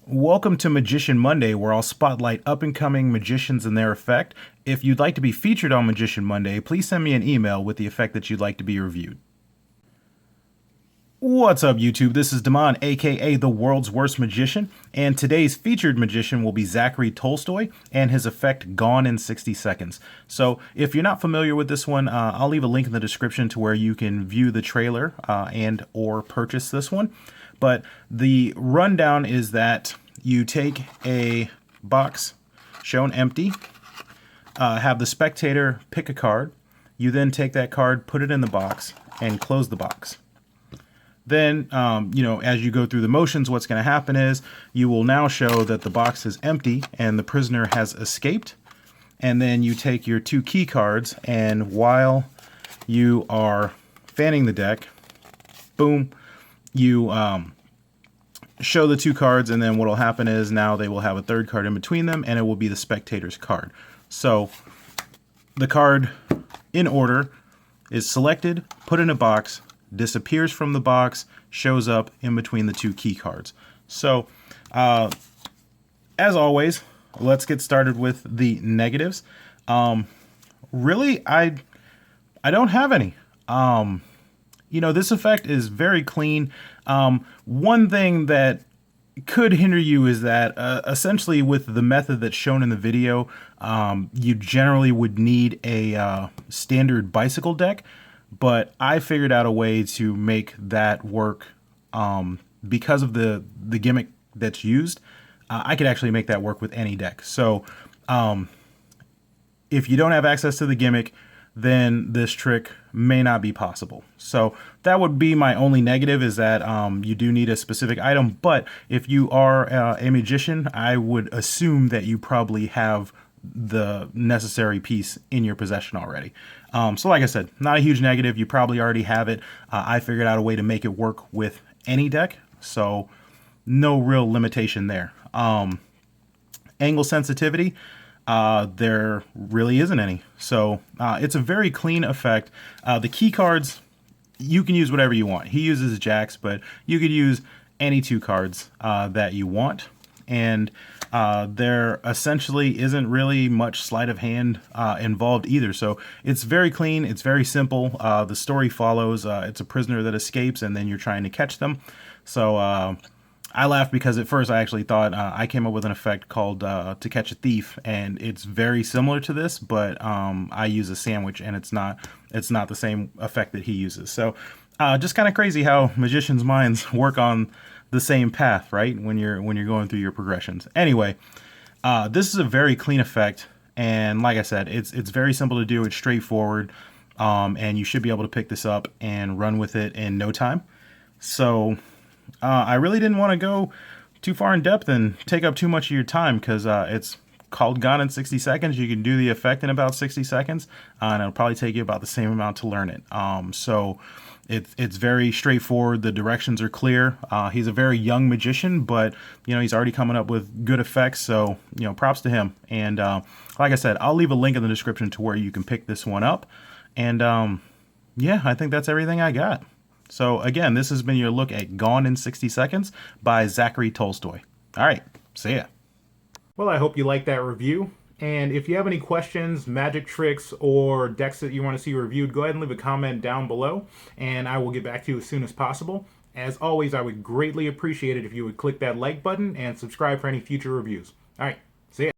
Welcome to Magician Monday, where I'll spotlight up-and-coming magicians and their effect. If you'd like to be featured on Magician Monday, please send me an email with the effect that you'd like to be reviewed. What's up, YouTube? This is Damon, aka the world's worst magician, and today's featured magician will be Zachary Tolstoy and his effect Gone in 60 Seconds. So if you're not familiar with this one, I'll leave a link in the description to where you can view the trailer and or purchase this one. But the rundown is that you take a box shown empty, have the spectator pick a card. You then take that card, put it in the box, and close the box. Then, as you go through the motions, what's going to happen is you will now show that the box is empty and the prisoner has escaped. And then you take your two key cards, and while you are fanning the deck, boom, you show the two cards, and then what will happen is now they will have a third card in between them, and it will be the spectator's card. So the card in order is selected, put in a box, disappears from the box, shows up in between the two key cards. So as always, let's get started with the negatives. Really, I don't have any. This effect is very clean. One thing that could hinder you is that essentially with the method that's shown in the video, you generally would need a standard bicycle deck, but I figured out a way to make that work because of the gimmick that's used. I could actually make that work with any deck. So if you don't have access to the gimmick, then this trick may not be possible. So that would be my only negative, is that you do need a specific item. But if you are a magician, I would assume that you probably have the necessary piece in your possession already. So like I said, not a huge negative. You probably already have it. I figured out a way to make it work with any deck, so no real limitation there. Angle sensitivity, there really isn't any. So it's a very clean effect. The key cards, you can use whatever you want. He uses jacks, but you could use any two cards that you want. And there essentially isn't really much sleight of hand involved either. So it's very clean. It's very simple. The story follows. It's a prisoner that escapes, and then you're trying to catch them. So I laughed because at first I actually thought I came up with an effect called To Catch a Thief, and it's very similar to this, but I use a sandwich, and it's not the same effect that he uses. So just kind of crazy how magicians' minds work on the same path, right? When you're going through your progressions. Anyway, this is a very clean effect, and like I said, it's very simple to do. It's straightforward, and you should be able to pick this up and run with it in no time. So I really didn't want to go too far in depth and take up too much of your time, because it's called Gone in 60 Seconds. You can do the effect in about 60 seconds, and it'll probably take you about the same amount to learn it. So it's very straightforward. The directions are clear. He's a very young magician, but he's already coming up with good effects. So props to him. And like I said, I'll leave a link in the description to where you can pick this one up. And yeah, I think that's everything I got. So again, this has been your look at Gone in 60 Seconds by Zachary Tolstoy. All right, see ya. Well, I hope you liked that review. And if you have any questions, magic tricks, or decks that you want to see reviewed, go ahead and leave a comment down below, and I will get back to you as soon as possible. As always, I would greatly appreciate it if you would click that like button and subscribe for any future reviews. All right, see ya.